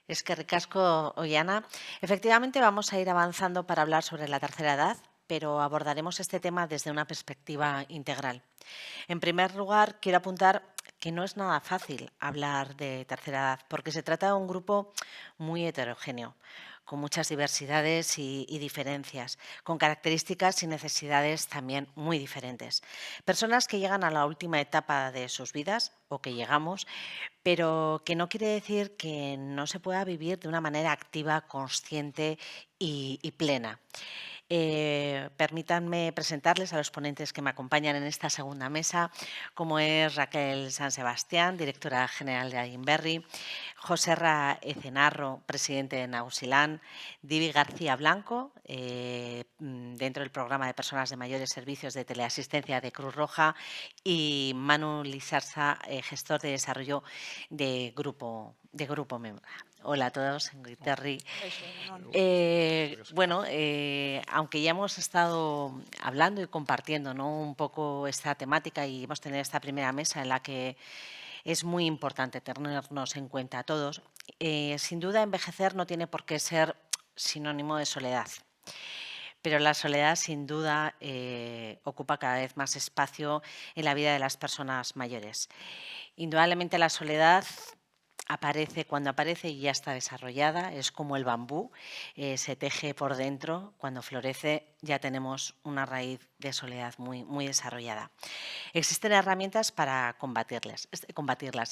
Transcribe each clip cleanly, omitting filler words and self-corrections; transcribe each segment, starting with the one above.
Es que ricasco, Ollana. Efectivamente, vamos a ir avanzando para hablar sobre la tercera edad, pero abordaremos este tema desde una perspectiva integral. En primer lugar, quiero apuntar que no es nada fácil hablar de tercera edad, porque se trata de un grupo muy heterogéneo, con muchas diversidades y diferencias, con características y necesidades también muy diferentes. Personas que llegan a la última etapa de sus vidas o que llegamos, pero que no quiere decir que no se pueda vivir de una manera activa, consciente y plena. Permítanme presentarles a los ponentes que me acompañan en esta segunda mesa, como es Raquel San Sebastián, directora general de Adinberri, José Ra Ecenarro, presidente de Nausilán, Divi García Blanco, dentro del programa de personas de mayores servicios de teleasistencia de Cruz Roja, y Manu Lizarza, gestor de desarrollo de Grupo Membra. Hola a todos, Terry. Aunque ya hemos estado hablando y compartiendo, ¿no?, un poco esta temática y hemos tenido esta primera mesa en la que es muy importante tenernos en cuenta a todos, sin duda envejecer no tiene por qué ser sinónimo de soledad. Pero la soledad, sin duda, ocupa cada vez más espacio en la vida de las personas mayores. Indudablemente la soledad aparece cuando aparece y ya está desarrollada, es como el bambú, se teje por dentro, cuando florece ya tenemos una raíz de soledad muy desarrollada. Existen herramientas para combatirlas.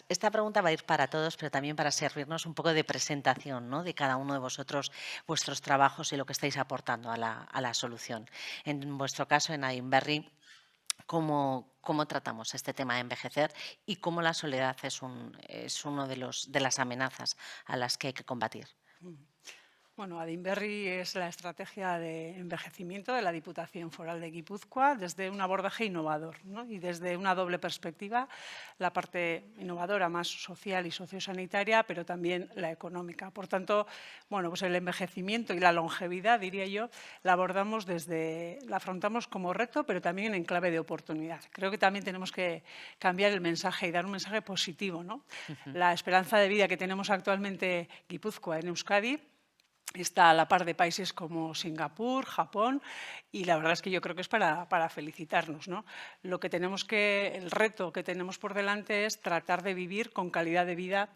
Esta pregunta va a ir para todos, pero también para servirnos un poco de presentación, ¿no?, de cada uno de vosotros, vuestros trabajos y lo que estáis aportando a la solución. En vuestro caso, en Adinberri, ¿cómo tratamos este tema de envejecer y cómo la soledad es uno de las amenazas a las que hay que combatir? Bueno, Adinberri es la estrategia de envejecimiento de la Diputación Foral de Guipúzcoa desde un abordaje innovador, ¿no?, y desde una doble perspectiva, la parte innovadora más social y sociosanitaria, pero también la económica. Por tanto, bueno, pues el envejecimiento y la longevidad, diría yo, la afrontamos como reto, pero también en clave de oportunidad. Creo que también tenemos que cambiar el mensaje y dar un mensaje positivo, ¿no? La esperanza de vida que tenemos actualmente Guipúzcoa en Euskadi está a la par de países como Singapur, Japón, y la verdad es que yo creo que es para felicitarnos, ¿no? El reto que tenemos por delante es tratar de vivir con calidad de vida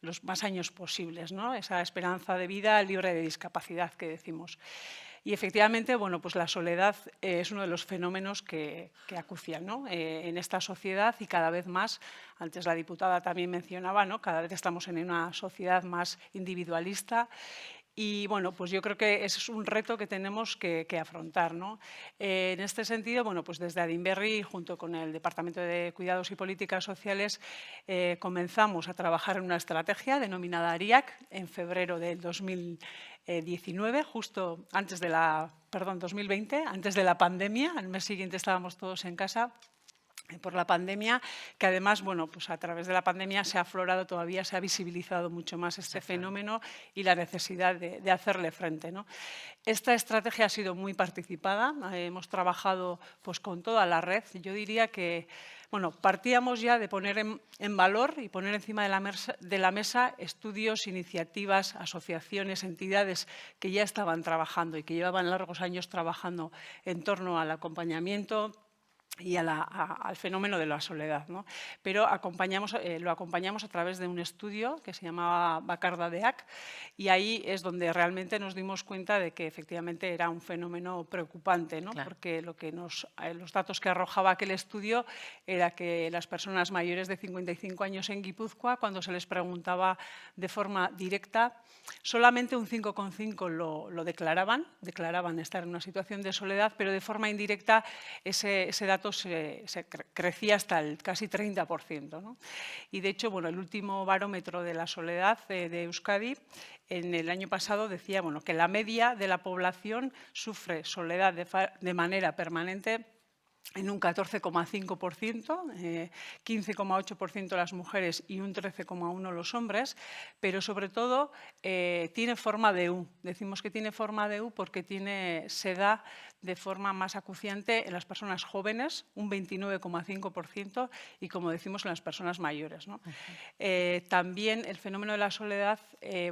los más años posibles, ¿no? Esa esperanza de vida libre de discapacidad que decimos. Y efectivamente, bueno, pues la soledad es uno de los fenómenos que acucian, ¿no?, en esta sociedad, y cada vez más, antes la diputada también mencionaba, ¿no?, cada vez estamos en una sociedad más individualista. Y bueno, pues yo creo que ese es un reto que tenemos que afrontar, ¿no? En este sentido, bueno, pues desde Adinberri, junto con el Departamento de Cuidados y Políticas Sociales, comenzamos a trabajar en una estrategia denominada ARIAC en febrero del 2019, justo antes de 2020, antes de la pandemia. Al mes siguiente estábamos todos en casa por la pandemia, que además, bueno, pues a través de la pandemia se ha aflorado todavía, se ha visibilizado mucho más este fenómeno y la necesidad de hacerle frente, ¿no? Esta estrategia ha sido muy participada, hemos trabajado pues con toda la red. Yo diría que, bueno, partíamos ya de poner en valor y poner encima de la mesa estudios, iniciativas, asociaciones, entidades que ya estaban trabajando y que llevaban largos años trabajando en torno al acompañamiento y al fenómeno de la soledad, ¿no? Pero lo acompañamos a través de un estudio que se llamaba Bacarda DEAC, y ahí es donde realmente nos dimos cuenta de que efectivamente era un fenómeno preocupante, ¿no? Claro. Porque los datos que arrojaba aquel estudio era que las personas mayores de 55 años en Guipúzcoa, cuando se les preguntaba de forma directa, solamente un 5,5 lo declaraban estar en una situación de soledad, pero de forma indirecta ese dato crecía hasta el casi 30%, ¿no? Y de hecho, bueno, el último barómetro de la soledad de Euskadi en el año pasado decía, bueno, que la media de la población sufre soledad de manera permanente en un 14,5%, 15,8% las mujeres y un 13,1% los hombres, pero sobre todo tiene forma de U. Decimos que tiene forma de U porque se da de forma más acuciante en las personas jóvenes, un 29,5%, y como decimos, en las personas mayores, ¿no? También el fenómeno de la soledad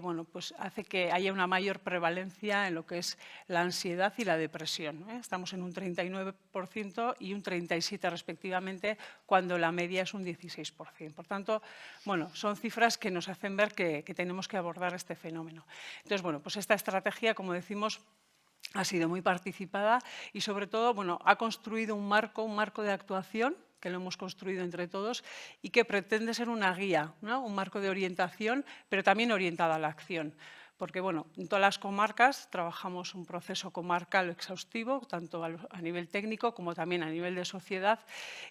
bueno, pues hace que haya una mayor prevalencia en lo que es la ansiedad y la depresión, ¿eh? Estamos en un 39% y un 37% respectivamente, cuando la media es un 16%. Por tanto, bueno, son cifras que nos hacen ver que tenemos que abordar este fenómeno. Entonces, bueno, pues esta estrategia, como decimos, ha sido muy participada y, sobre todo, bueno, ha construido un marco de actuación que lo hemos construido entre todos y que pretende ser una guía, ¿no? Un marco de orientación, pero también orientada a la acción. Porque, bueno, en todas las comarcas trabajamos un proceso comarcal exhaustivo, tanto a nivel técnico como también a nivel de sociedad,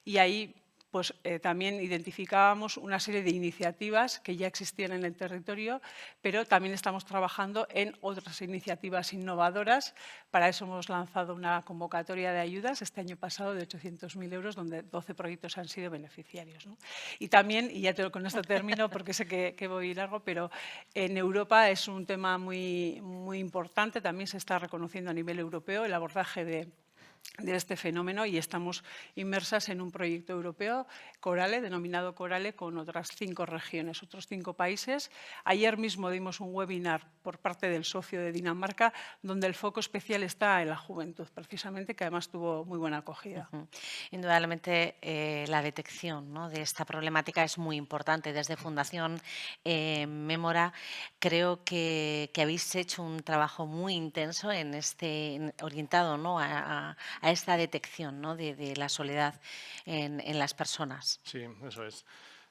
y ahí pues también identificábamos una serie de iniciativas que ya existían en el territorio, pero también estamos trabajando en otras iniciativas innovadoras. Para eso hemos lanzado una convocatoria de ayudas este año pasado de 800.000 euros, donde 12 proyectos han sido beneficiarios, ¿no? Y también, y ya con esto termino porque sé que voy largo, pero en Europa es un tema muy importante, también se está reconociendo a nivel europeo el abordaje de este fenómeno, y estamos inmersas en un proyecto europeo, Corale, denominado Corale, con otras 5 regiones, otros 5 países. Ayer mismo dimos un webinar por parte del socio de Dinamarca, donde el foco especial está en la juventud, precisamente, que además tuvo muy buena acogida. Indudablemente la detección, ¿no?, de esta problemática es muy importante. Desde Fundación Mémora creo que habéis hecho un trabajo muy intenso orientado, ¿no?, a esta detección, ¿no?, de la soledad en las personas. Sí, eso es.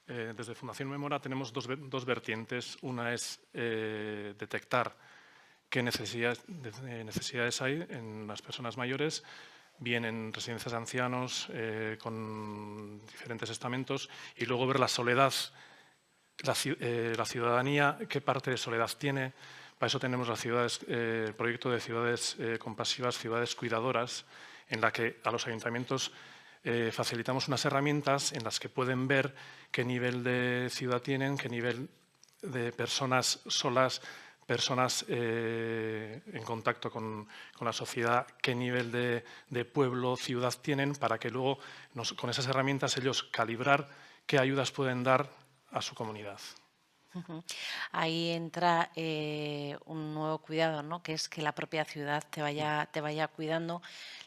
Desde Fundación Mémora tenemos dos vertientes. Una es detectar qué necesidades hay en las personas mayores, bien en residencias de ancianos, con diferentes estamentos, y luego ver la soledad, la ciudadanía, qué parte de soledad tiene. Para eso tenemos el proyecto de ciudades compasivas, ciudades cuidadoras, en la que a los ayuntamientos facilitamos unas herramientas en las que pueden ver qué nivel de ciudad tienen, qué nivel de personas solas, personas en contacto con la sociedad, qué nivel de pueblo, ciudad tienen, para que luego con esas herramientas ellos calibrar qué ayudas pueden dar a su comunidad. Ahí entra un nuevo cuidado, ¿no?, que es que la propia ciudad te vaya cuidando.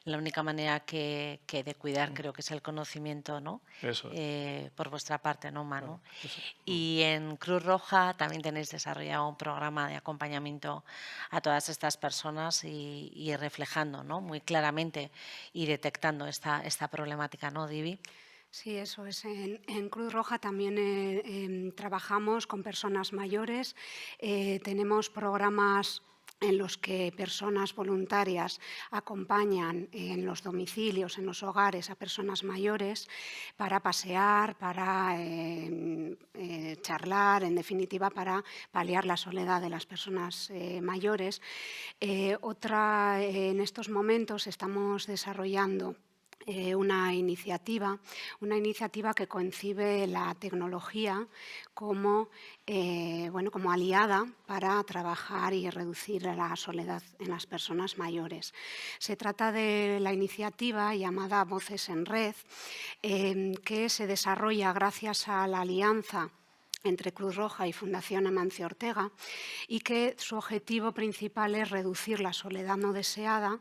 La única manera que de cuidar creo que es el conocimiento, ¿no? Eso es. Por vuestra parte, ¿no, Manu? Eso. Y en Cruz Roja también tenéis desarrollado un programa de acompañamiento a todas estas personas y reflejando, ¿no?, muy claramente y detectando esta problemática, ¿no, Divi? Sí, eso es. En Cruz Roja también trabajamos con personas mayores. Tenemos programas en los que personas voluntarias acompañan en los domicilios, en los hogares, a personas mayores para pasear, para charlar, en definitiva, para paliar la soledad de las personas mayores. En estos momentos estamos desarrollando una iniciativa que concibe la tecnología como aliada para trabajar y reducir la soledad en las personas mayores. Se trata de la iniciativa llamada Voces en Red, que se desarrolla gracias a la alianza entre Cruz Roja y Fundación Amancio Ortega, y que su objetivo principal es reducir la soledad no deseada,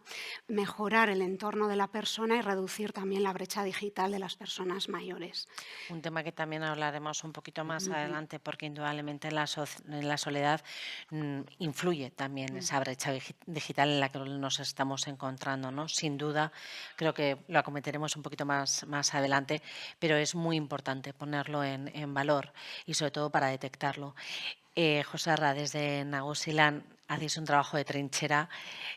mejorar el entorno de la persona y reducir también la brecha digital de las personas mayores. Un tema que también hablaremos un poquito más adelante, porque indudablemente en la soledad influye también esa brecha digital en la que nos estamos encontrando, ¿no? Sin duda, creo que lo acometeremos un poquito más adelante, pero es muy importante ponerlo en valor y sobre todo para detectarlo. José Ra, desde Nagusilan hacéis un trabajo de trinchera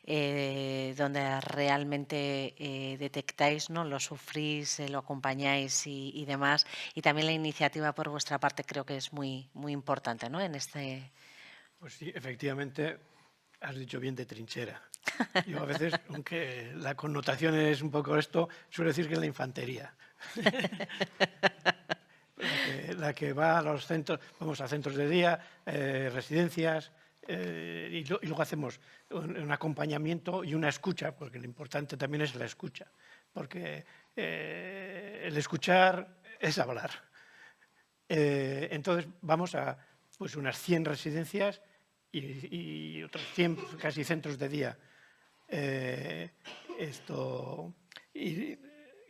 donde realmente detectáis, ¿no?, lo sufrís, lo acompañáis y demás. Y también la iniciativa por vuestra parte creo que es muy importante, ¿no?, en este... Pues sí, efectivamente, has dicho bien de trinchera. Yo a veces, aunque la connotación es un poco esto, suelo decir que es la infantería. La que va a los centros, vamos a centros de día, residencias, y luego hacemos un acompañamiento y una escucha, porque lo importante también es la escucha, porque el escuchar es hablar. Entonces vamos a pues unas 100 residencias y otros 100 casi centros de día.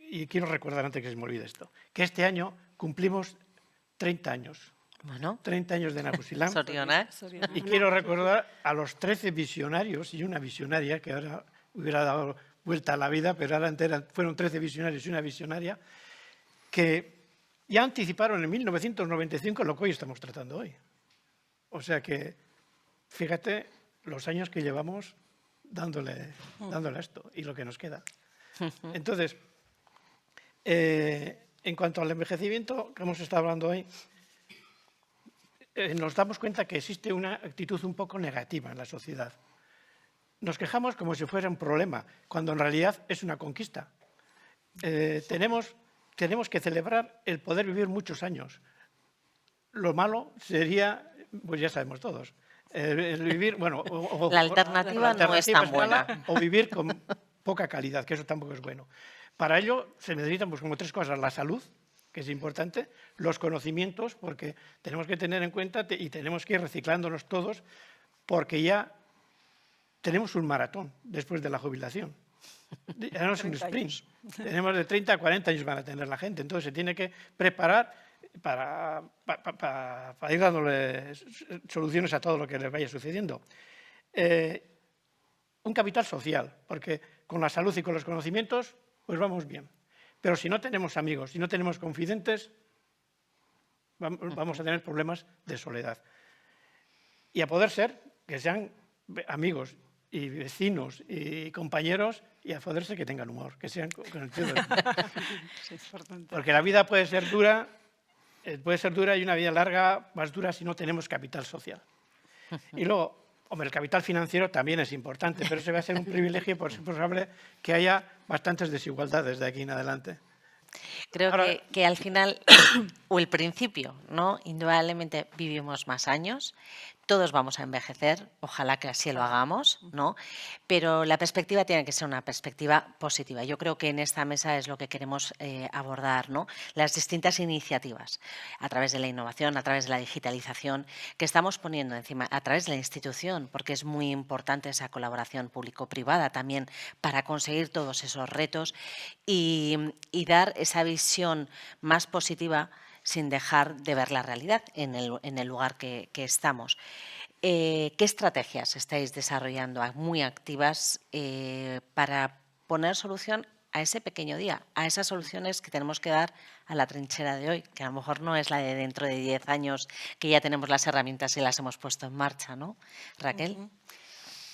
Y quiero recordar, antes que se me olvide esto, que este año cumplimos 30 años. Bueno. 30 años de Nakusilan. Zorionak. Y quiero recordar a los 13 visionarios y una visionaria, que ahora hubiera dado vuelta a la vida, pero ahora fueron 13 visionarios y una visionaria, que ya anticiparon en 1995 lo que hoy estamos tratando hoy. O sea que, fíjate los años que llevamos dándole a esto y lo que nos queda. Entonces, en cuanto al envejecimiento que hemos estado hablando hoy, nos damos cuenta que existe una actitud un poco negativa en la sociedad. Nos quejamos como si fuera un problema, cuando en realidad es una conquista. Tenemos que celebrar el poder vivir muchos años. Lo malo sería, pues ya sabemos todos, el vivir, bueno... la alternativa no es tan buena. O vivir con poca calidad, que eso tampoco es bueno. Para ello se necesitan pues, como 3 cosas: la salud, que es importante, los conocimientos, porque tenemos que tener en cuenta y tenemos que ir reciclándonos todos, porque ya tenemos un maratón después de la jubilación. Ya no es un sprint. Tenemos de 30 a 40 años van a tener la gente, entonces se tiene que preparar para ir dándole soluciones a todo lo que les vaya sucediendo. Un capital social, porque con la salud y con los conocimientos pues vamos bien. Pero si no tenemos amigos, si no tenemos confidentes, vamos a tener problemas de soledad. Y a poder ser que sean amigos y vecinos y compañeros, y a poder ser que tengan humor, que sean con el tío del humor. Porque la vida puede ser dura y una vida larga más dura si no tenemos capital social. Y luego, hombre, el capital financiero también es importante, pero se va a ser un privilegio, por ser posible que haya bastantes desigualdades de aquí en adelante. Creo que al final, o el principio, ¿no? Indudablemente vivimos más años, todos vamos a envejecer, ojalá que así lo hagamos, ¿no? Pero la perspectiva tiene que ser una perspectiva positiva. Yo creo que en esta mesa es lo que queremos abordar, ¿no? Las distintas iniciativas a través de la innovación, a través de la digitalización, que estamos poniendo encima, a través de la institución, porque es muy importante esa colaboración público-privada también para conseguir todos esos retos y dar esa visión más positiva sin dejar de ver la realidad en el lugar que estamos. ¿Qué estrategias estáis desarrollando muy activas para poner solución a ese pequeño día, a esas soluciones que tenemos que dar a la trinchera de hoy, que a lo mejor no es la de dentro de 10 años, que ya tenemos las herramientas y las hemos puesto en marcha, ¿no? Raquel.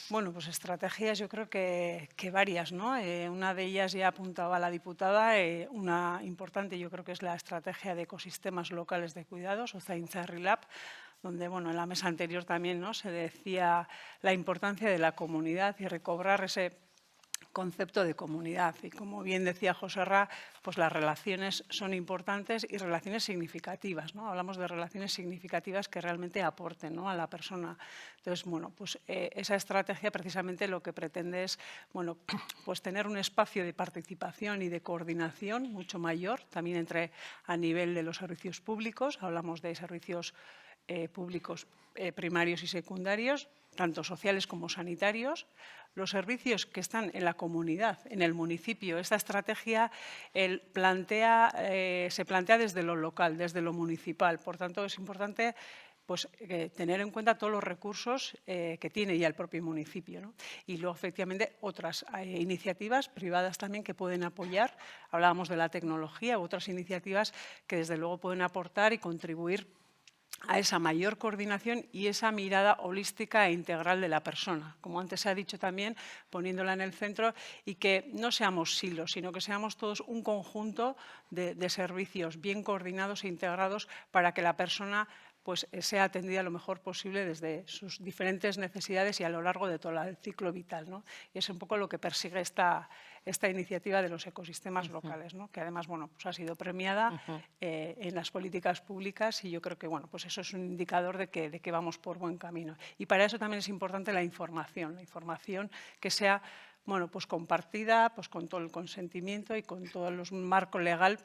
Bueno, pues estrategias yo creo que varias, ¿no? Una de ellas ya apuntaba la diputada, una importante yo creo que es la estrategia de ecosistemas locales de cuidados, o Zaintzarri-Lab, donde bueno, en la mesa anterior también, ¿no?, se decía la importancia de la comunidad y recobrar ese concepto de comunidad. Y como bien decía José Ra, pues las relaciones son importantes y relaciones significativas, ¿no? Hablamos de relaciones significativas que realmente aporten, ¿no?, a la persona. Entonces, bueno, pues esa estrategia precisamente lo que pretende es, bueno, pues tener un espacio de participación y de coordinación mucho mayor, también a nivel de los servicios públicos. Hablamos de servicios públicos primarios y secundarios, tanto sociales como sanitarios. Los servicios que están en la comunidad, en el municipio. Esta estrategia se plantea desde lo local, desde lo municipal. Por tanto, es importante pues, tener en cuenta todos los recursos que tiene ya el propio municipio, ¿no? Y luego, efectivamente, otras iniciativas privadas también que pueden apoyar. Hablábamos de la tecnología u otras iniciativas que, desde luego, pueden aportar y contribuir a esa mayor coordinación y esa mirada holística e integral de la persona, como antes se ha dicho también, poniéndola en el centro, y que no seamos silos, sino que seamos todos un conjunto de servicios bien coordinados e integrados para que la persona pues sea atendida lo mejor posible desde sus diferentes necesidades y a lo largo de todo el ciclo vital, ¿no? Y es un poco lo que persigue esta iniciativa de los ecosistemas locales, ¿no? Que además, bueno, pues ha sido premiada en las políticas públicas, y yo creo que, bueno, pues eso es un indicador de que vamos por buen camino. Y para eso también es importante la información que sea, bueno, pues compartida, pues con todo el consentimiento y con todo el marco legal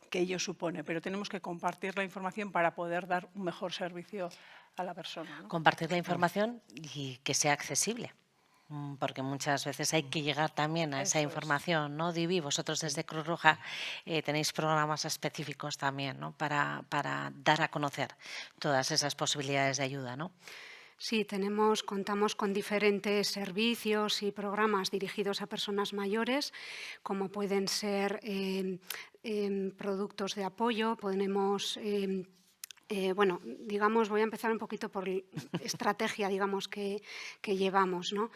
que ello supone, pero tenemos que compartir la información para poder dar un mejor servicio a la persona, ¿no? Compartir la información y que sea accesible, porque muchas veces hay que llegar también a esa información, ¿no? Divi, vosotros desde Cruz Roja tenéis programas específicos también, ¿no? Para dar a conocer todas esas posibilidades de ayuda, ¿no? Sí, contamos con diferentes servicios y programas dirigidos a personas mayores, como pueden ser productos de apoyo, bueno, digamos, voy a empezar un poquito por la estrategia, digamos, que llevamos, ¿no?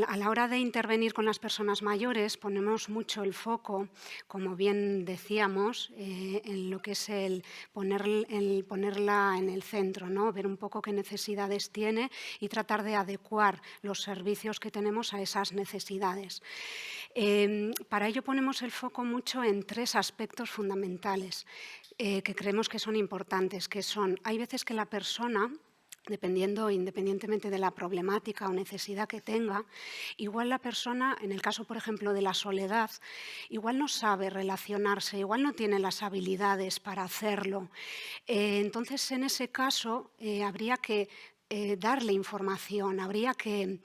A la hora de intervenir con las personas mayores ponemos mucho el foco, como bien decíamos, en lo que es el ponerla en el centro, ¿no? Ver un poco qué necesidades tiene y tratar de adecuar los servicios que tenemos a esas necesidades. Para ello ponemos el foco mucho en 3 aspectos fundamentales que creemos que son importantes, que son, hay veces que la persona, independientemente de la problemática o necesidad que tenga, igual la persona, en el caso, por ejemplo, de la soledad, igual no sabe relacionarse, igual no tiene las habilidades para hacerlo. Entonces, en ese caso, habría que darle información, habría que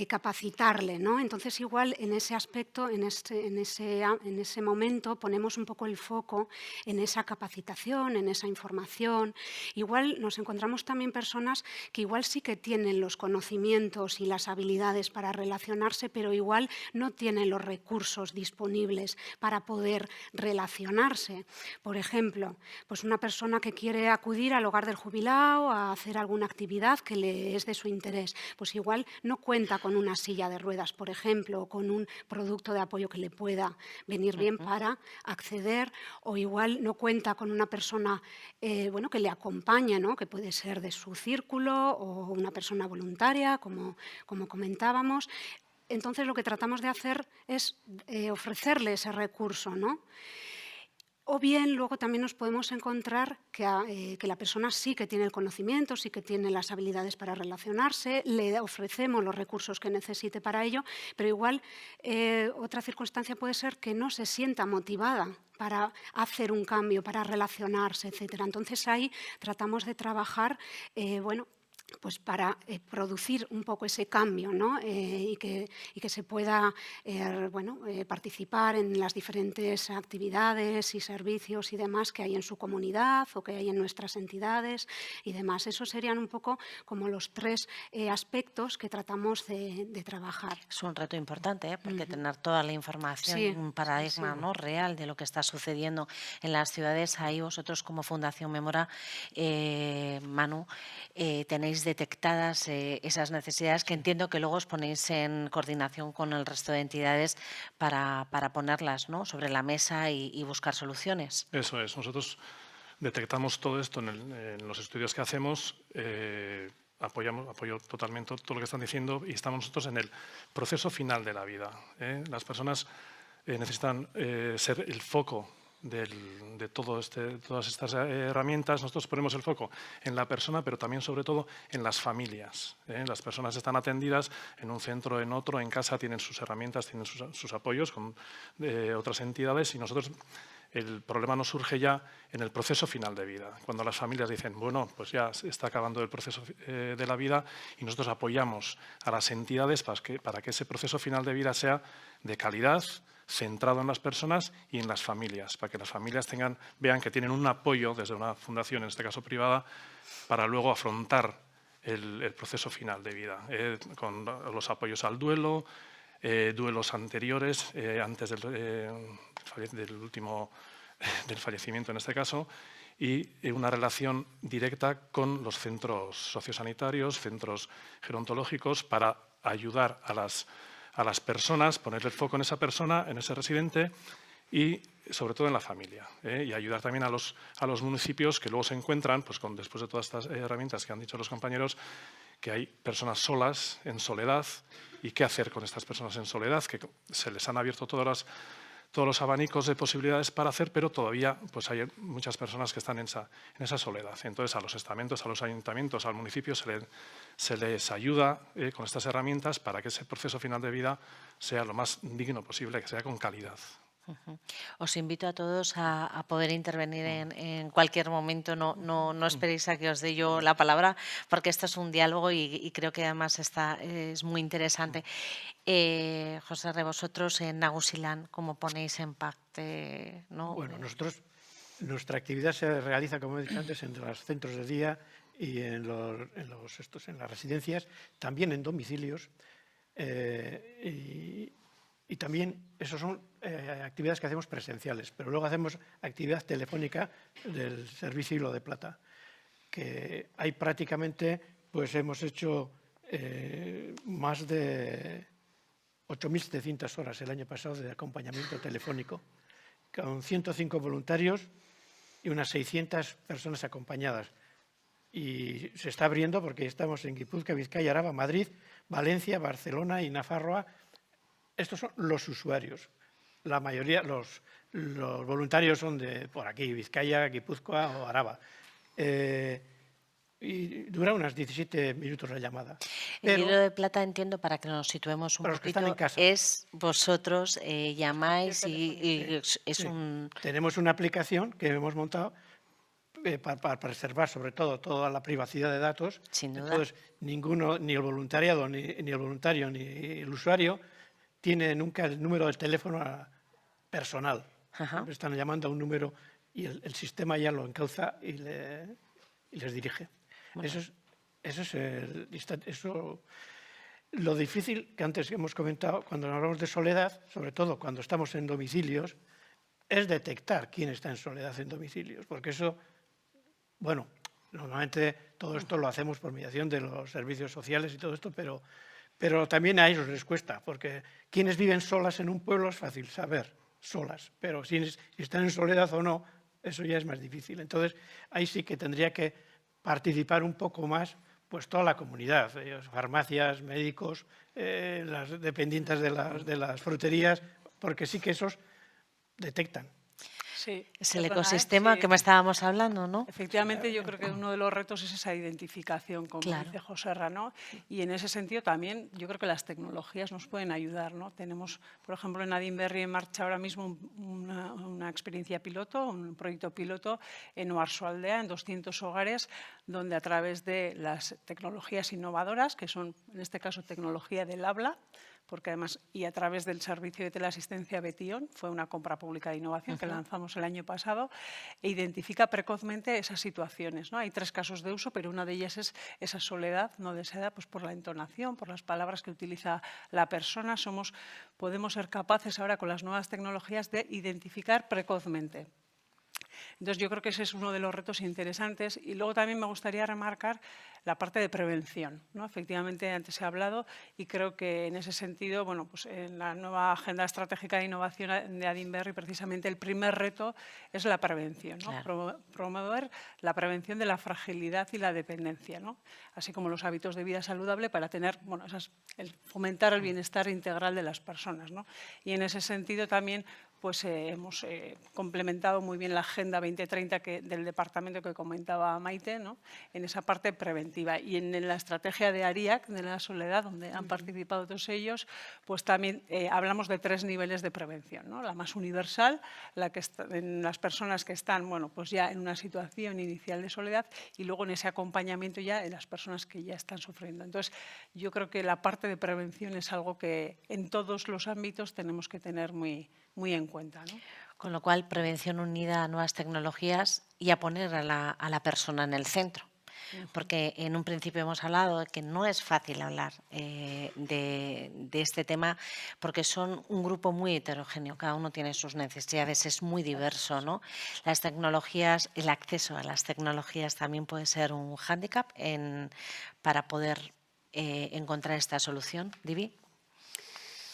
capacitarle, ¿no? Entonces, igual en ese aspecto, en ese momento, ponemos un poco el foco en esa capacitación, en esa información. Igual nos encontramos también personas que igual sí que tienen los conocimientos y las habilidades para relacionarse, pero igual no tienen los recursos disponibles para poder relacionarse. Por ejemplo, pues una persona que quiere acudir al hogar del jubilado a hacer alguna actividad que le es de su interés, pues igual no cuenta con una silla de ruedas, por ejemplo, o con un producto de apoyo que le pueda venir bien para acceder, o igual no cuenta con una persona bueno, que le acompañe, ¿no? Que puede ser de su círculo o una persona voluntaria, como comentábamos. Entonces, lo que tratamos de hacer es ofrecerle ese recurso, ¿no? O bien, luego también nos podemos encontrar que la persona sí que tiene el conocimiento, sí que tiene las habilidades para relacionarse, le ofrecemos los recursos que necesite para ello, pero igual otra circunstancia puede ser que no se sienta motivada para hacer un cambio, para relacionarse, etc. Entonces, ahí tratamos de trabajar, bueno, pues para producir un poco ese cambio, ¿no? y que se pueda bueno, participar en las diferentes actividades y servicios y demás que hay en su comunidad o que hay en nuestras entidades y demás. Esos serían un poco como los 3 aspectos que tratamos de trabajar. Es un reto importante, porque tener toda la información, sí, un paradigma ¿no? real de lo que está sucediendo en las ciudades. Ahí vosotros como Fundación Memora, Manu, tenéis detectadas esas necesidades que entiendo que luego os ponéis en coordinación con el resto de entidades para ponerlas, ¿no? sobre la mesa y buscar soluciones. Eso es. Nosotros detectamos todo esto en los estudios que hacemos, apoyo totalmente todo lo que están diciendo y estamos nosotros en el proceso final de la vida. Las personas necesitan ser el foco de todas estas herramientas. Nosotros ponemos el foco en la persona, pero también, sobre todo, en las familias. Las personas están atendidas en un centro, en otro, en casa, tienen sus herramientas, tienen sus apoyos con otras entidades y nosotros... El problema nos surge ya en el proceso final de vida, cuando las familias dicen, bueno, pues ya está acabando el proceso de la vida y nosotros apoyamos a las entidades para que ese proceso final de vida sea de calidad, centrado en las personas y en las familias, para que las familias vean que tienen un apoyo desde una fundación, en este caso privada, para luego afrontar el proceso final de vida, con los apoyos al duelo, duelos anteriores, antes del fallecimiento en este caso, y una relación directa con los centros sociosanitarios, centros gerontológicos, para ayudar a las personas, poner el foco en esa persona, en ese residente, y sobre todo en la familia, y ayudar también a los municipios que luego se encuentran, pues después de todas estas herramientas que han dicho los compañeros, que hay personas solas, en soledad, y qué hacer con estas personas en soledad, que se les han abierto todos los abanicos de posibilidades para hacer, pero todavía pues hay muchas personas que están en esa soledad. Entonces, a los estamentos, a los ayuntamientos, al municipio se les ayuda con estas herramientas para que ese proceso final de vida sea lo más digno posible, que sea con calidad. Os invito a todos a poder intervenir en cualquier momento, no esperéis a que os dé yo la palabra, porque esto es un diálogo y creo que además es muy interesante. José Re, vosotros en Nagusilan, ¿cómo ponéis en PACT? ¿no? Bueno, nuestra actividad se realiza, como he dicho antes, en los centros de día y en las residencias, también en domicilios, y también esas son actividades que hacemos presenciales, pero luego hacemos actividad telefónica del Servicio Hilo de Plata, que hay prácticamente, pues hemos hecho más de 8.700 horas el año pasado de acompañamiento telefónico, con 105 voluntarios y unas 600 personas acompañadas. Y se está abriendo porque estamos en Guipúzcoa, Vizcaya, Araba, Madrid, Valencia, Barcelona y Nafarroa. Estos son los usuarios. La mayoría, los voluntarios son de por aquí, Vizcaya, Guipúzcoa o Araba. Y dura unos 17 minutos la llamada. El Hilo de Plata, entiendo, para que nos situemos un poquito, es vosotros llamáis y es un... Tenemos una aplicación que hemos montado para preservar sobre todo toda la privacidad de datos. Sin duda. Entonces, ninguno, ni el voluntariado, ni el voluntario, ni el usuario, tiene nunca el número del teléfono personal. Siempre están llamando a un número y el sistema ya lo encauza y les dirige. Bueno. Eso lo difícil que antes hemos comentado, cuando hablamos de soledad, sobre todo cuando estamos en domicilios, es detectar quién está en soledad en domicilios, porque eso, bueno, normalmente todo esto lo hacemos por mediación de los servicios sociales y todo esto, pero también a ellos les cuesta, porque quienes viven solas en un pueblo es fácil saber, solas, pero si están en soledad o no, eso ya es más difícil. Entonces, ahí sí que tendría que participar un poco más pues toda la comunidad, farmacias, médicos, las dependientes de las fruterías, porque sí que esos detectan. Sí, es el ecosistema que me estábamos hablando, ¿no? Efectivamente, yo creo que uno de los retos es esa identificación, como dice José Ra, ¿no? Y en ese sentido también yo creo que las tecnologías nos pueden ayudar, ¿no? Tenemos, por ejemplo, en Adinberri en marcha ahora mismo una experiencia piloto, un proyecto piloto en Oarsoaldea, en 200 hogares, donde a través de las tecnologías innovadoras, que son en este caso tecnología del habla, porque además, y a través del servicio de teleasistencia Betion, fue una compra pública de innovación que lanzamos el año pasado, e identifica precozmente esas situaciones, ¿no? Hay 3 casos de uso, pero una de ellas es esa soledad no deseada, pues por la entonación, por las palabras que utiliza la persona. Podemos ser capaces ahora con las nuevas tecnologías de identificar precozmente. Entonces, yo creo que ese es uno de los retos interesantes. Y luego también me gustaría remarcar la parte de prevención, ¿no? Efectivamente, antes he hablado y creo que en ese sentido, bueno, pues en la nueva Agenda Estratégica de Innovación de Adinberri, precisamente el primer reto es la prevención, ¿no? Claro. Promover la prevención de la fragilidad y la dependencia, ¿no? Así como los hábitos de vida saludable para tener, bueno, fomentar el bienestar integral de las personas, ¿no? Y en ese sentido también pues hemos complementado muy bien la Agenda 2030 del departamento que comentaba Maite, ¿no? En esa parte preventiva. Y en la estrategia de ARIAC, de la soledad, donde han participado todos ellos, pues también hablamos de 3 niveles de prevención, ¿no? La más universal, la que en las personas que están, bueno, pues ya en una situación inicial de soledad, y luego en ese acompañamiento ya en las personas que ya están sufriendo. Entonces, yo creo que la parte de prevención es algo que en todos los ámbitos tenemos que tener muy en cuenta, ¿no? Con lo cual, prevención unida a nuevas tecnologías y a poner a la persona en el centro. Porque en un principio hemos hablado de que no es fácil hablar de este tema porque son un grupo muy heterogéneo, cada uno tiene sus necesidades, es muy diverso, ¿no? Las tecnologías, el acceso a las tecnologías también puede ser un hándicap para poder encontrar esta solución. Divi.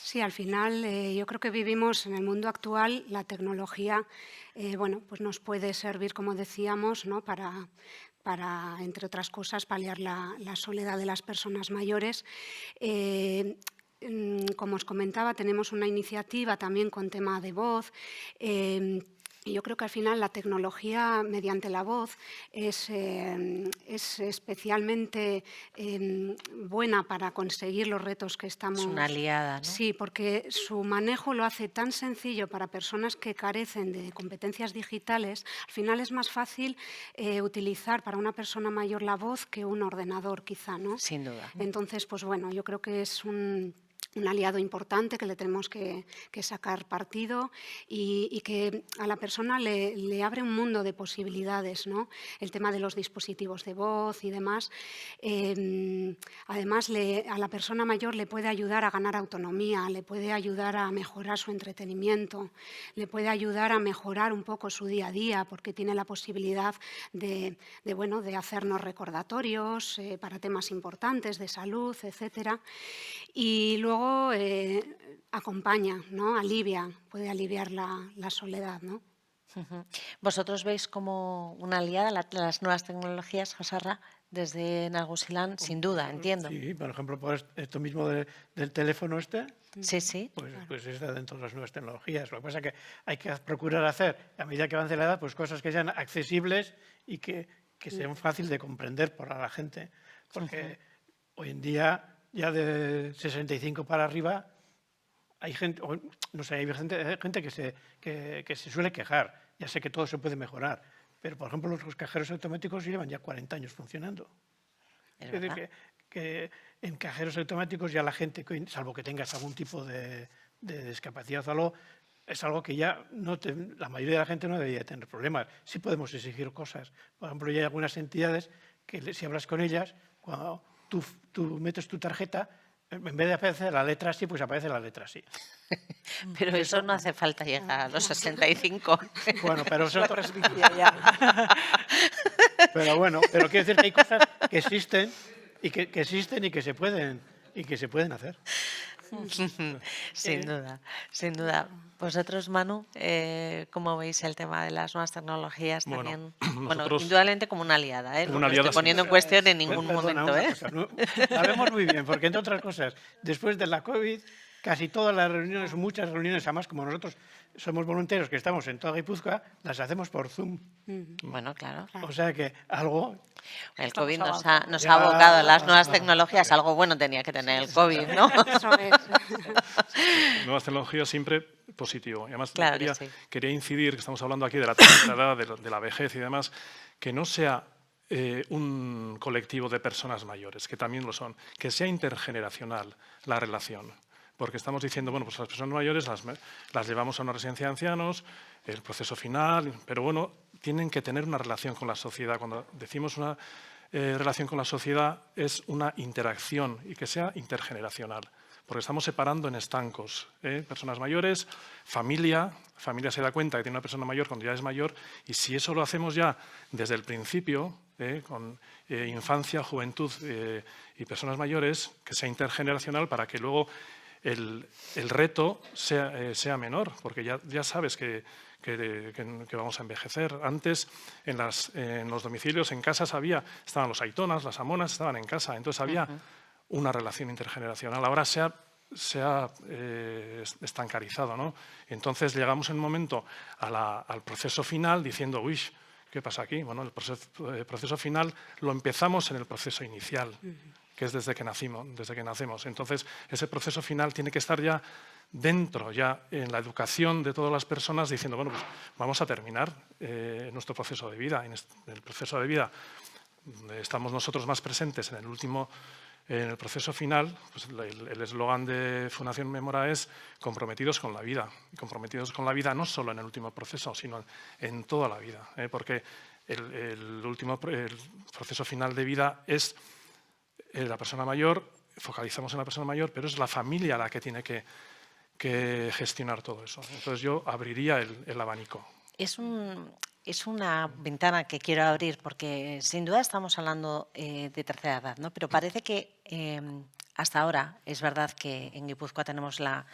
Sí, al final yo creo que vivimos en el mundo actual, la tecnología bueno, pues nos puede servir, como decíamos, ¿no? para, entre otras cosas, paliar la soledad de las personas mayores. Como os comentaba, tenemos una iniciativa también con tema de voz. Y yo creo que al final la tecnología mediante la voz es especialmente buena para conseguir los retos que estamos... Es una aliada, ¿no? Sí, porque su manejo lo hace tan sencillo para personas que carecen de competencias digitales. Al final es más fácil utilizar para una persona mayor la voz que un ordenador, quizá, ¿no? Sin duda. Entonces, pues bueno, yo creo que es un aliado importante que le tenemos que sacar partido y que a la persona le abre un mundo de posibilidades, ¿no? El tema de los dispositivos de voz y demás. Además, a la persona mayor le puede ayudar a ganar autonomía, le puede ayudar a mejorar su entretenimiento, le puede ayudar a mejorar un poco su día a día, porque tiene la posibilidad de hacernos recordatorios para temas importantes de salud, etcétera. Y luego acompaña, ¿no? Puede aliviar la soledad, ¿no? ¿Vosotros veis como una aliada las nuevas tecnologías, Josarra, desde Nagusilán? Sin duda, entiendo. Sí, por ejemplo, por esto mismo del teléfono Sí, sí. pues está dentro de las nuevas tecnologías. Lo que pasa es que hay que procurar hacer, a medida que avance la edad, pues cosas que sean accesibles y que sean fáciles de comprender por la gente. Porque hoy en día, ya de 65 para arriba, hay gente, no sé, hay gente que se suele quejar. Ya sé que todo se puede mejorar, pero por ejemplo los cajeros automáticos llevan ya 40 años funcionando. Es decir, que en cajeros automáticos ya la gente, salvo que tengas algún tipo de discapacidad o algo, es algo que ya la mayoría de la gente no debería tener problemas. Sí podemos exigir cosas. Por ejemplo, ya hay algunas entidades que si hablas con ellas, cuando tú metes tu tarjeta, en vez de aparecer la letra así, pues aparece la letra así. Pero eso no hace falta llegar a los 65. Bueno, pero eso... La presbicia ya. Pero bueno, pero quiero decir que hay cosas que existen y que se pueden hacer. Sin duda, sin duda. Vosotros, Manu, ¿cómo veis el tema de las nuevas tecnologías también? Bueno, indudablemente como una aliada, ¿eh? No lo estoy poniendo en cuestión en ningún momento, ¿eh? La vemos muy bien, porque entre otras cosas, después de la COVID, casi todas las reuniones, muchas reuniones, además como nosotros somos voluntarios que estamos en toda Guipúzcoa, las hacemos por Zoom. Bueno, claro. O sea que algo... El COVID nos ha abocado a las nuevas tecnologías. Algo bueno tenía que tener el COVID, ¿no? Eso es. Nuevas tecnologías siempre positivo. Y además Claro quería incidir, que estamos hablando aquí de la tercera edad, de la vejez y demás, que no sea un colectivo de personas mayores, que también lo son, que sea intergeneracional la relación. Porque estamos diciendo, bueno, pues las personas mayores las llevamos a una residencia de ancianos, el proceso final, pero bueno, tienen que tener una relación con la sociedad. Cuando decimos una relación con la sociedad es una interacción y que sea intergeneracional. Porque estamos separando en estancos, personas mayores, familia se da cuenta que tiene una persona mayor cuando ya es mayor, y si eso lo hacemos ya desde el principio, con infancia, juventud y personas mayores, que sea intergeneracional para que luego el reto sea menor, porque ya sabes que vamos a envejecer. Antes, en los domicilios, en casas, estaban los aitonas, las amonas, estaban en casa, entonces había una relación intergeneracional. Ahora se ha estancarizado, ¿no? Entonces llegamos en un momento al proceso final diciendo, uy, ¿qué pasa aquí? Bueno, el proceso final lo empezamos en el proceso inicial, que es desde que nacemos. Entonces, ese proceso final tiene que estar ya dentro, ya en la educación de todas las personas, diciendo, bueno, pues vamos a terminar nuestro proceso de vida. En el proceso de vida estamos nosotros más presentes en el proceso final. Pues el eslogan de Fundación Mémora es comprometidos con la vida. Y comprometidos con la vida no solo en el último proceso, sino en toda la vida. Porque el proceso final de vida es la persona mayor, focalizamos en la persona mayor, pero es la familia la que tiene que gestionar todo eso. Entonces yo abriría el abanico. Es una ventana que quiero abrir porque sin duda estamos hablando de tercera edad, ¿no? Pero parece que hasta ahora es verdad que en Guipúzcoa tenemos la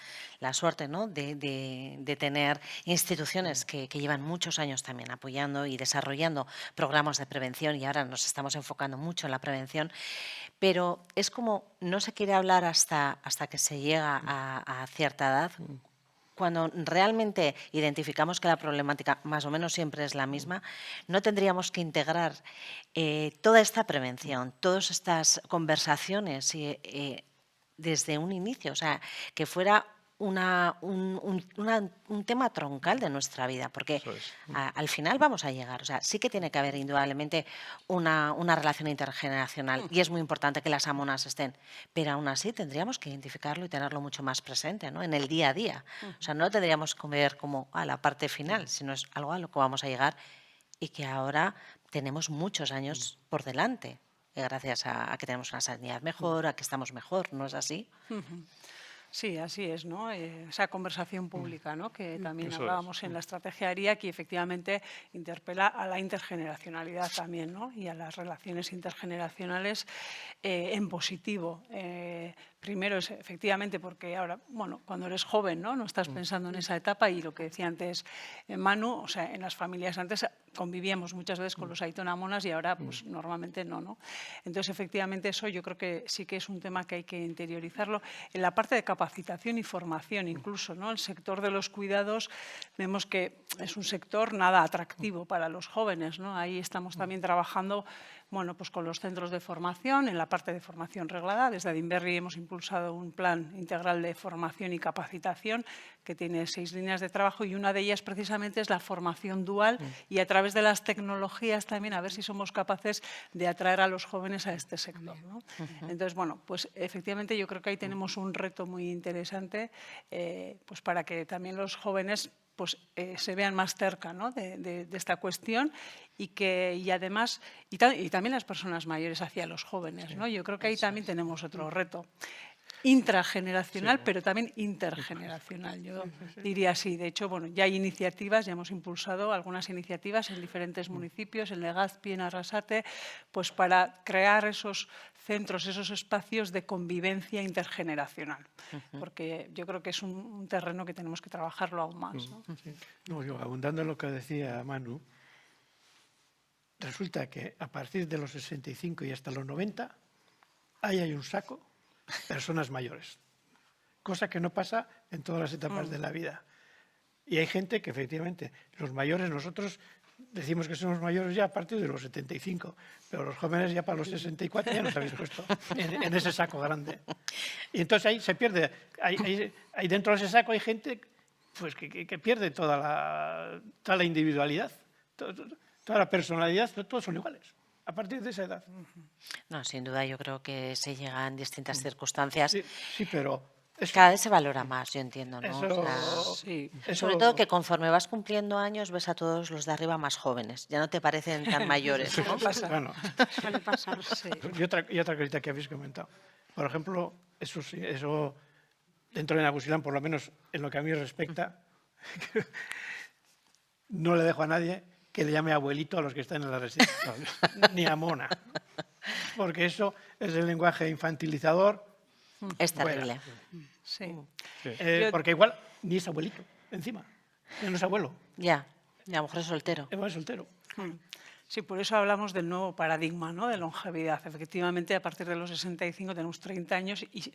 suerte, ¿no?, de tener instituciones que llevan muchos años también apoyando y desarrollando programas de prevención, y ahora nos estamos enfocando mucho en la prevención, pero es como no se quiere hablar hasta que se llega a cierta edad. Cuando realmente identificamos que la problemática más o menos siempre es la misma, no tendríamos que integrar toda esta prevención, todas estas conversaciones desde un inicio, o sea, que fuera un tema troncal de nuestra vida, porque al final vamos a llegar. O sea, sí que tiene que haber indudablemente una relación intergeneracional y es muy importante que las amonas estén, pero aún así tendríamos que identificarlo y tenerlo mucho más presente, ¿no?, en el día a día. O sea, no tendríamos que ver como a la parte final, sino es algo a lo que vamos a llegar y que ahora tenemos muchos años por delante, gracias a que tenemos una sanidad mejor, a que estamos mejor, ¿no es así? Sí, así es, ¿no? Esa conversación pública, ¿no?, que también Eso hablábamos en la estrategia ARIA, que efectivamente interpela a la intergeneracionalidad también, ¿no?, y a las relaciones intergeneracionales en positivo. Primero es efectivamente porque ahora, bueno, cuando eres joven, no estás pensando en esa etapa, y lo que decía antes Manu, o sea, en las familias antes convivíamos muchas veces con los aitonamonas y ahora pues normalmente no. Entonces, efectivamente, eso yo creo que sí que es un tema que hay que interiorizarlo. En la parte de capacitación y formación incluso, ¿no? El sector de los cuidados vemos que es un sector nada atractivo para los jóvenes, ¿no? Ahí estamos también trabajando, bueno, pues con los centros de formación, en la parte de formación reglada. Desde Adinberri hemos impulsado un plan integral de formación y capacitación que tiene 6 líneas de trabajo, y una de ellas precisamente es la formación dual, y a través de las tecnologías también a ver si somos capaces de atraer a los jóvenes a este sector, ¿no? Entonces, bueno, pues efectivamente yo creo que ahí tenemos un reto muy interesante, pues para que también los jóvenes pues, se vean más cerca, ¿no?, de esta cuestión, y además, y también las personas mayores hacia los jóvenes, ¿no? Yo creo que ahí también tenemos otro reto intrageneracional, pero también intergeneracional, yo diría así. De hecho, bueno, ya hay iniciativas, ya hemos impulsado algunas iniciativas en diferentes municipios, en Legazpi, en Arrasate, pues para crear esos centros, esos espacios de convivencia intergeneracional, porque yo creo que es un terreno que tenemos que trabajarlo aún más, ¿no? No, yo, abundando en lo que decía Manu, resulta que a partir de los 65 y hasta los 90, ahí hay un saco personas mayores, cosa que no pasa en todas las etapas de la vida. Y hay gente que efectivamente, los mayores, nosotros decimos que somos mayores ya a partir de los 75, pero los jóvenes ya para los 64 ya nos habéis puesto en ese saco grande. Y entonces ahí se pierde, ahí dentro de ese saco hay gente pues, que pierde toda la individualidad, toda la personalidad, todos son iguales a partir de esa edad. No, sin duda, yo creo que se llega en distintas circunstancias. Sí, pero cada vez se valora más, yo entiendo, ¿no? Sobre todo que conforme vas cumpliendo años ves a todos los de arriba más jóvenes, ya no te parecen tan mayores, ¿no? Bueno, Suele pasar. Sí. Y otra cosita que habéis comentado. Por ejemplo, eso dentro de Nagusilán, por lo menos en lo que a mí respecta, no le dejo a nadie que le llame abuelito a los que están en la residencia, ni a mona, porque eso es el lenguaje infantilizador. Es terrible. Sí. Porque igual ni es abuelito, encima, no es abuelo. Ya, a lo mejor es soltero. Es soltero. Sí, por eso hablamos del nuevo paradigma, ¿no?, de longevidad. Efectivamente, a partir de los 65 tenemos 30 años y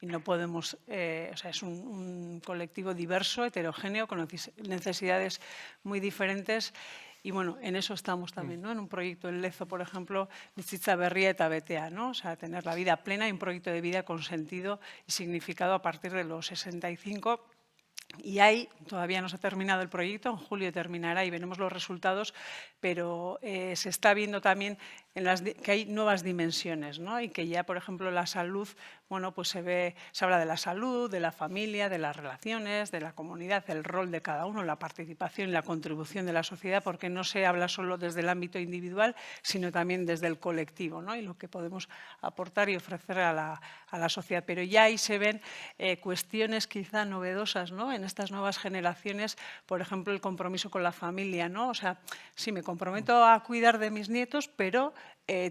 no podemos, o sea, es un colectivo diverso, heterogéneo, con necesidades muy diferentes. Y bueno, en eso estamos también, ¿no? En un proyecto en Lezo, por ejemplo, bizitza berria eta betea, ¿no? O sea, tener la vida plena y un proyecto de vida con sentido y significado a partir de los 65. Y ahí todavía no se ha terminado el proyecto, en julio terminará y veremos los resultados, pero se está viendo también que hay nuevas dimensiones, ¿no? Y que ya, por ejemplo, la salud, bueno, pues se habla de la salud, de la familia, de las relaciones, de la comunidad, el rol de cada uno, la participación y la contribución de la sociedad, porque no se habla solo desde el ámbito individual, sino también desde el colectivo, ¿no? Y lo que podemos aportar y ofrecer a la sociedad. Pero ya ahí se ven cuestiones quizá novedosas, ¿no?, en estas nuevas generaciones, por ejemplo, el compromiso con la familia, ¿no? O sea, sí, me comprometo a cuidar de mis nietos, pero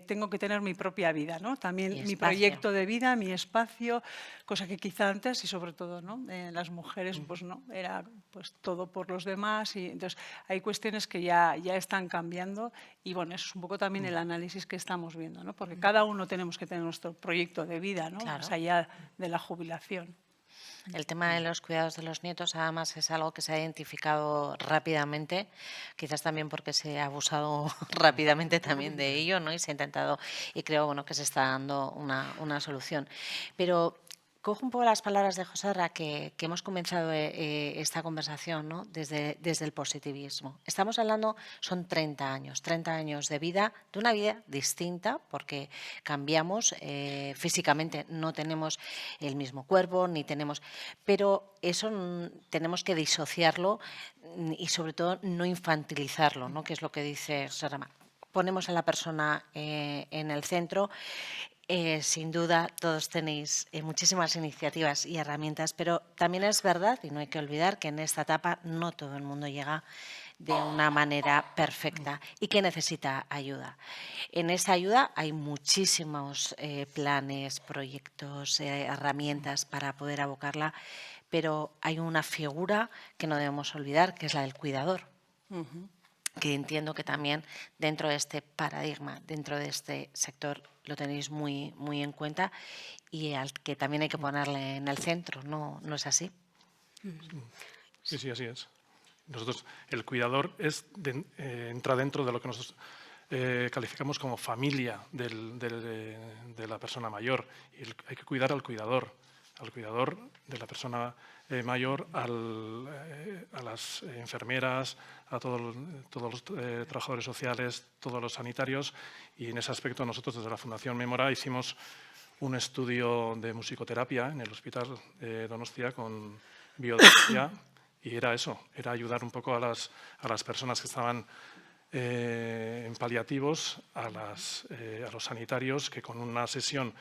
tengo que tener mi propia vida, ¿no? También mi espacio. proyecto de vida, mi espacio, cosa que quizá antes y sobre todo, ¿no? Las mujeres pues no, era pues todo por los demás y entonces hay cuestiones que ya están cambiando y bueno, eso es un poco también el análisis que estamos viendo, ¿no? Porque cada uno tenemos que tener nuestro proyecto de vida, ¿no? Claro. Más allá de la jubilación. El tema de los cuidados de los nietos, además, es algo que se ha identificado rápidamente, quizás también porque se ha abusado rápidamente también de ello, ¿no? Y se ha intentado, y creo, bueno, que se está dando una solución. Pero cojo un poco las palabras de Joserra, que hemos comenzado esta conversación, ¿no? Desde el positivismo. Estamos hablando, son 30 años de vida, de una vida distinta, porque cambiamos físicamente, no tenemos el mismo cuerpo, ni tenemos... Pero eso tenemos que disociarlo y sobre todo no infantilizarlo, ¿no? Que es lo que dice Joserra. Ponemos a la persona en el centro. Sin duda, todos tenéis muchísimas iniciativas y herramientas, pero también es verdad, y no hay que olvidar, que en esta etapa no todo el mundo llega de una manera perfecta y que necesita ayuda. En esa ayuda hay muchísimos planes, proyectos, herramientas para poder abocarla, pero hay una figura que no debemos olvidar, que es la del cuidador. Que entiendo que también dentro de este paradigma, dentro de este sector, lo tenéis muy en cuenta y al que también hay que ponerle en el centro, ¿no es así? Sí, así es. Nosotros, el cuidador entra dentro de lo que nosotros calificamos como familia de la persona mayor. Y hay que cuidar al cuidador de la persona mayor, a las enfermeras, a todos los trabajadores sociales, todos los sanitarios. Y en ese aspecto nosotros desde la Fundación Mémora hicimos un estudio de musicoterapia en el Hospital de Donostia con biodonostia y era eso, era ayudar un poco a las personas que estaban en paliativos, a los sanitarios, que con una sesión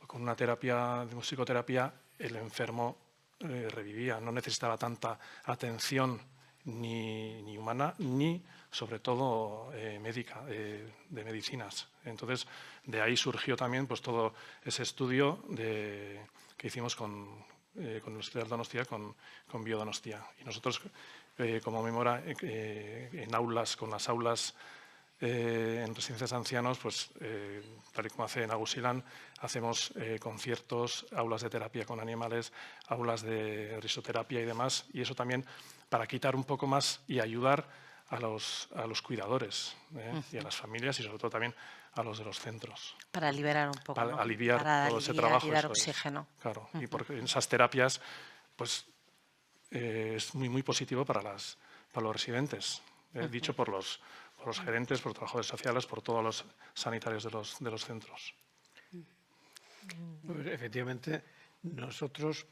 o con una terapia de musicoterapia el enfermo revivía, no necesitaba tanta atención ni humana, ni sobre todo médica, de medicinas. Entonces, de ahí surgió también pues, todo ese estudio que hicimos con el Hospital Donostia, con Biodonostia. Y nosotros, como Mémora, en aulas, con las aulas en residencias de ancianos, pues tal y como hace Nagusilán, hacemos conciertos, aulas de terapia con animales, aulas de risoterapia y demás, y eso también para quitar un poco más y ayudar a los cuidadores y a las familias y sobre todo también a los de los centros. Para liberar un poco, para ¿no? aliviar para todo ese trabajo. Y dar oxígeno. Claro, y porque en esas terapias pues es muy positivo para los residentes, dicho por los gerentes, por trabajadores sociales, por todos los sanitarios de los centros. Pues, efectivamente, nosotros,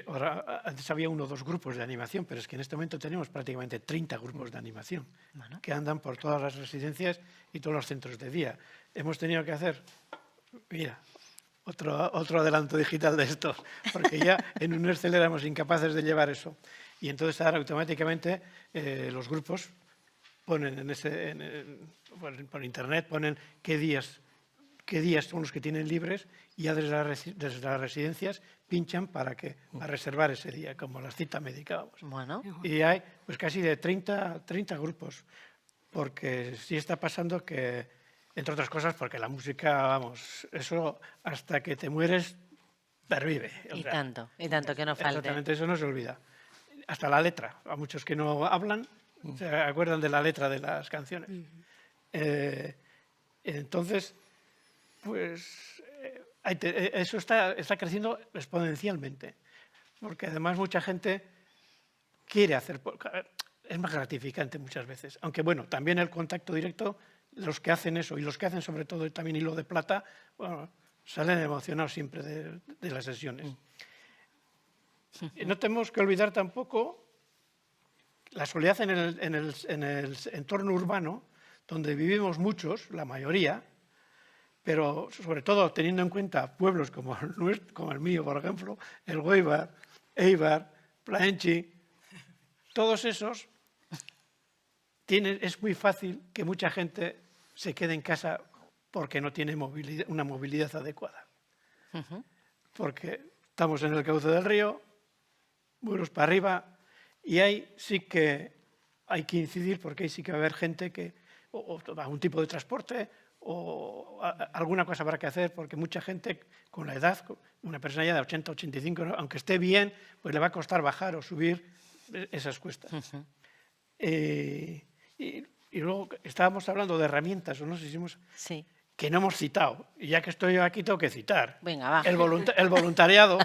ahora, antes había 1 o 2 grupos de animación, pero es que en este momento tenemos prácticamente 30 grupos de animación que andan por todas las residencias y todos los centros de día. Hemos tenido que hacer, mira, otro adelanto digital de estos, porque ya en un Excel éramos incapaces de llevar eso. Y entonces ahora automáticamente los grupos ponen por internet, ponen qué días son los que tienen libres y ya desde las residencias pinchan para reservar ese día, como la cita médica. Vamos. Bueno. Y hay pues casi de 30 grupos, porque sí está pasando que, entre otras cosas, porque la música, vamos, eso hasta que te mueres pervive. Y tanto que no falte. Exactamente, eso no se olvida. Hasta la letra, a muchos que no hablan se acuerdan de la letra de las canciones. Entonces, pues eso está creciendo exponencialmente, porque además mucha gente quiere hacer... Es más gratificante muchas veces, aunque bueno, también el contacto directo, los que hacen eso y los que hacen sobre todo también hilo de plata, bueno, salen emocionados siempre de las sesiones. No tenemos que olvidar tampoco la soledad en el entorno urbano, donde vivimos muchos, la mayoría, pero sobre todo teniendo en cuenta pueblos como el mío, por ejemplo, El Goibar, Eibar, Plaenchi, todos esos, es muy fácil que mucha gente se quede en casa porque no tiene una movilidad adecuada. Porque estamos en el cauce del río, muros para arriba, y ahí sí que hay que incidir, porque ahí sí que va a haber gente que, o algún tipo de transporte, o alguna cosa habrá que hacer, porque mucha gente con la edad, una persona ya de 80, 85, ¿no?, aunque esté bien, pues le va a costar bajar o subir esas cuestas. Y luego estábamos hablando de herramientas, o no sé si hemos... Sí. Que no hemos citado, y ya que estoy aquí tengo que citar. Venga, va. El voluntariado.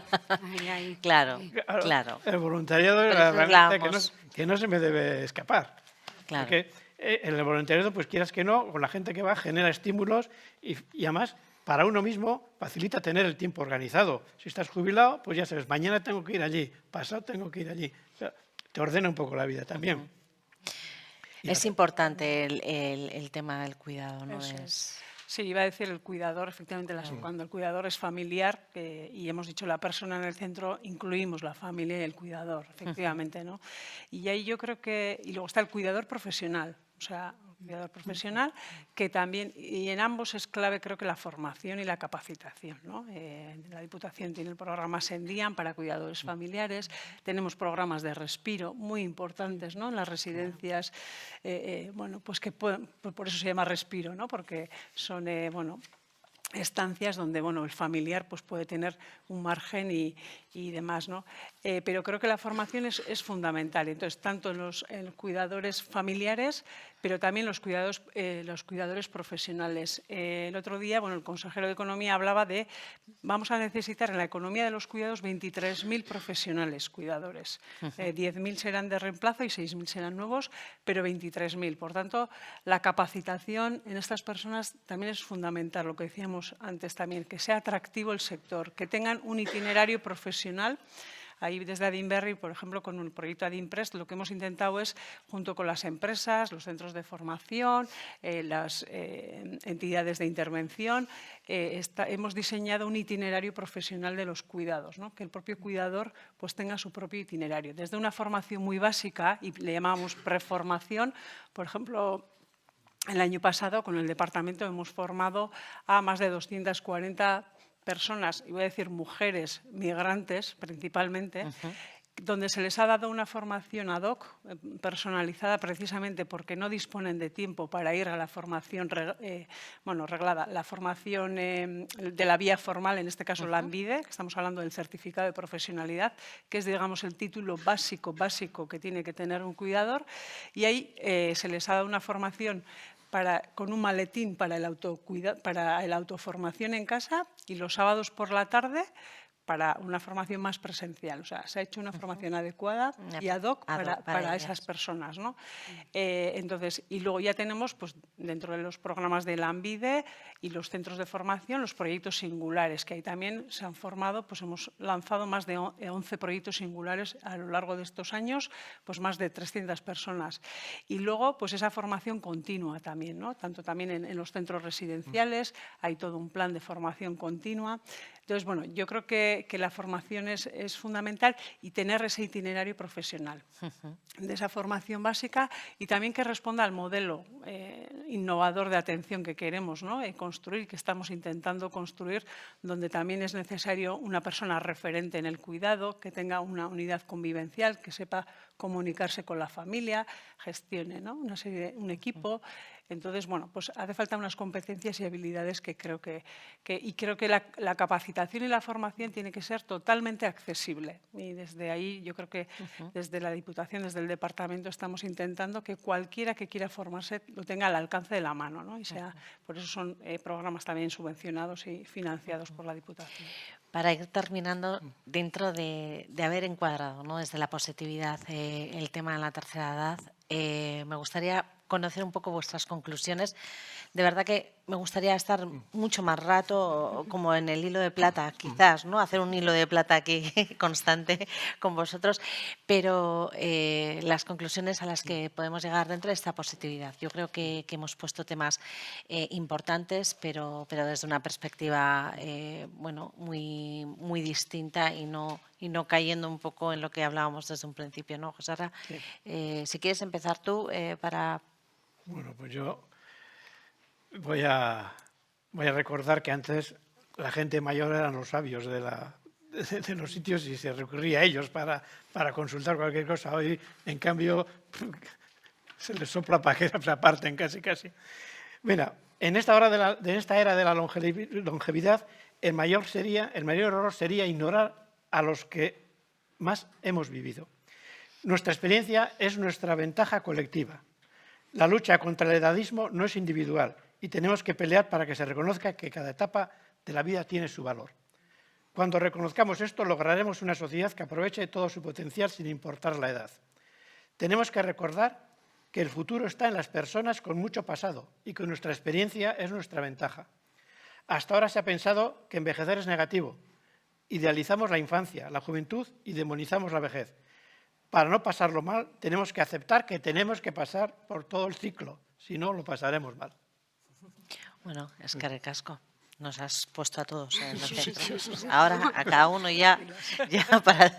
Claro, claro. El voluntariado es Por la eso herramienta que no se me debe escapar. Claro. Porque en el voluntariado, pues quieras que no, con la gente que va, genera estímulos y además para uno mismo facilita tener el tiempo organizado. Si estás jubilado, pues ya sabes, mañana tengo que ir allí, pasado tengo que ir allí. O sea, te ordena un poco la vida también. Es importante el tema del cuidado, ¿no? Sí, iba a decir el cuidador, efectivamente, cuando el cuidador es familiar, y hemos dicho la persona en el centro, incluimos la familia y el cuidador, efectivamente, ¿no? Y ahí yo creo que, y luego está el cuidador profesional, o sea, cuidador profesional, que también, y en ambos es clave creo que la formación y la capacitación, ¿no? La Diputación tiene el programa Sendian para cuidadores familiares, tenemos programas de respiro muy importantes, ¿no?, en las residencias, bueno, pues que por eso se llama respiro, ¿no?, porque son, bueno, estancias donde, bueno, el familiar pues puede tener un margen y demás, ¿no? Pero creo que la formación es fundamental. Entonces, tanto en los cuidadores familiares, pero también los cuidadores profesionales. El otro día, bueno, el consejero de Economía hablaba de vamos a necesitar en la economía de los cuidados 23.000 profesionales cuidadores. 10.000 serán de reemplazo y 6.000 serán nuevos, pero 23.000. Por tanto, la capacitación en estas personas también es fundamental, lo que decíamos antes también, que sea atractivo el sector, que tengan un itinerario profesional. Ahí desde Adinberri, por ejemplo, con el proyecto Adinprest, lo que hemos intentado es, junto con las empresas, los centros de formación, las entidades de intervención, hemos diseñado un itinerario profesional de los cuidados, ¿no?, que el propio cuidador pues tenga su propio itinerario. Desde una formación muy básica, y le llamamos preformación, por ejemplo, el año pasado con el departamento hemos formado a más de 240 personas, y voy a decir mujeres migrantes principalmente, donde se les ha dado una formación ad hoc, personalizada precisamente porque no disponen de tiempo para ir a la formación reglada, la formación de la vía formal, en este caso la ANVIDE, que estamos hablando del certificado de profesionalidad, que es, digamos, el título básico que tiene que tener un cuidador, y ahí se les ha dado una formación con un maletín para el autoformación en casa, y los sábados por la tarde para una formación más presencial. O sea, se ha hecho una formación adecuada y ad hoc para esas personas, ¿no? Entonces, y luego ya tenemos, pues, dentro de los programas de la ANVIDE y los centros de formación, los proyectos singulares, que ahí también se han formado, pues hemos lanzado más de 11 proyectos singulares a lo largo de estos años, pues más de 300 personas. Y luego, pues esa formación continua también, ¿no? Tanto también en los centros residenciales, hay todo un plan de formación continua. Entonces, bueno, yo creo que la formación es fundamental, y tener ese itinerario profesional de esa formación básica, y también que responda al modelo innovador de atención que queremos, ¿no?, construir, que estamos intentando construir, donde también es necesario una persona referente en el cuidado, que tenga una unidad convivencial, que sepa comunicarse con la familia, gestione, ¿no?, un equipo. Entonces, bueno, pues hace falta unas competencias y habilidades que creo que la capacitación y la formación tiene que ser totalmente accesible. Y desde ahí yo creo que desde la Diputación, desde el Departamento, estamos intentando que cualquiera que quiera formarse lo tenga al alcance de la mano, ¿no? Y por eso son programas también subvencionados y financiados por la Diputación. Para ir terminando, dentro de haber encuadrado, ¿no?, desde la positividad el tema de la tercera edad, me gustaría conocer un poco vuestras conclusiones. De verdad que me gustaría estar mucho más rato, como en el hilo de plata, quizás, ¿no?, hacer un hilo de plata aquí constante con vosotros, pero las conclusiones a las que podemos llegar dentro de esta positividad. Yo creo que hemos puesto temas importantes, pero desde una perspectiva bueno, muy distinta, y no cayendo un poco en lo que hablábamos desde un principio, ¿no, José Ra? Sí. Si quieres empezar tú para... Bueno, pues yo voy a recordar que antes la gente mayor eran los sabios de los sitios y se recurría a ellos para consultar cualquier cosa. Hoy, en cambio, se les sopla para que se aparten casi. Mira, en esta era de la longevidad, el mayor error sería ignorar a los que más hemos vivido. Nuestra experiencia es nuestra ventaja colectiva. La lucha contra el edadismo no es individual y tenemos que pelear para que se reconozca que cada etapa de la vida tiene su valor. Cuando reconozcamos esto, lograremos una sociedad que aproveche todo su potencial sin importar la edad. Tenemos que recordar que el futuro está en las personas con mucho pasado y que nuestra experiencia es nuestra ventaja. Hasta ahora se ha pensado que envejecer es negativo. Idealizamos la infancia, la juventud y demonizamos la vejez. Para no pasarlo mal, tenemos que aceptar que tenemos que pasar por todo el ciclo, si no, lo pasaremos mal. Bueno, es que ricasco. Nos has puesto a todos en el centro. Ahora a cada uno ya para...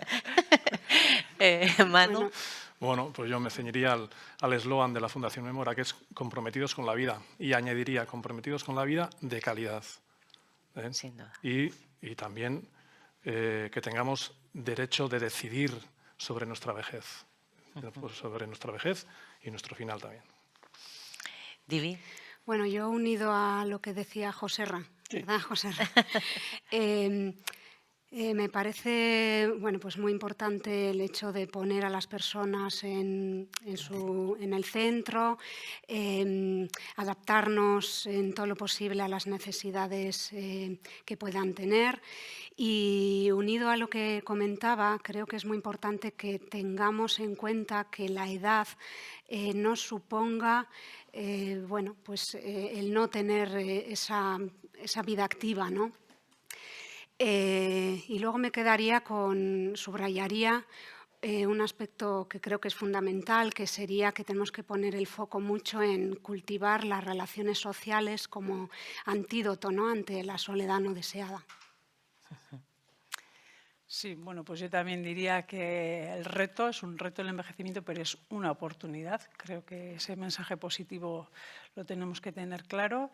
Manu. Bueno, pues yo me ceñiría al eslogan de la Fundación Memora, que es comprometidos con la vida, y añadiría comprometidos con la vida de calidad. Sin duda. Y también que tengamos derecho de decidir sobre nuestra vejez, sobre nuestra vejez y nuestro final también. Divi. Bueno, yo unido a lo que decía Joserra, ¿verdad, Joserra? Me parece pues muy importante el hecho de poner a las personas en el centro, adaptarnos en todo lo posible a las necesidades que puedan tener. Y unido a lo que comentaba, creo que es muy importante que tengamos en cuenta que la edad no suponga el no tener esa vida activa, ¿no? Y luego me subrayaría un aspecto que creo que es fundamental, que sería que tenemos que poner el foco mucho en cultivar las relaciones sociales como antídoto, ¿no?, ante la soledad no deseada. Sí, bueno, pues yo también diría que el reto es un reto el envejecimiento, pero es una oportunidad. Creo que ese mensaje positivo lo tenemos que tener claro.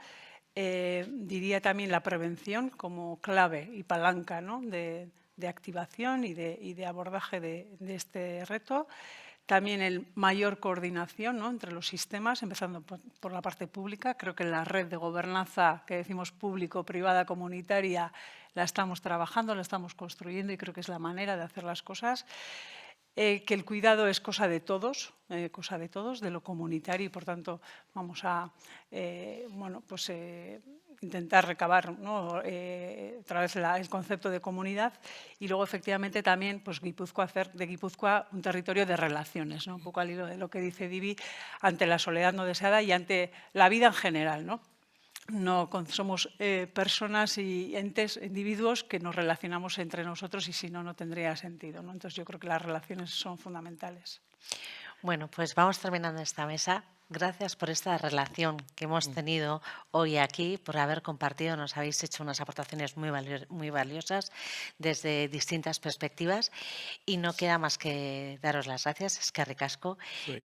Diría también la prevención como clave y palanca, ¿no?, de activación y de abordaje de este reto. También el mayor coordinación, ¿no?, entre los sistemas, empezando por la parte pública. Creo que la red de gobernanza que decimos público-privada comunitaria la estamos trabajando, la estamos construyendo y creo que es la manera de hacer las cosas. Que el cuidado es cosa de todos, de lo comunitario y, por tanto, vamos a intentar recabar, ¿no?, otra vez el concepto de comunidad y luego, efectivamente, también pues, hacer de Guipúzcoa un territorio de relaciones, ¿no?, un poco al hilo de lo que dice Divi, ante la soledad no deseada y ante la vida en general, ¿no? Somos personas y entes, individuos que nos relacionamos entre nosotros y si no, no tendría sentido, ¿no? Entonces yo creo que las relaciones son fundamentales. Bueno, pues vamos terminando esta mesa. Gracias por esta relación que hemos tenido hoy aquí, por haber compartido. Nos habéis hecho unas aportaciones muy valiosas desde distintas perspectivas y no queda más que daros las gracias. Es que ricasco. Sí.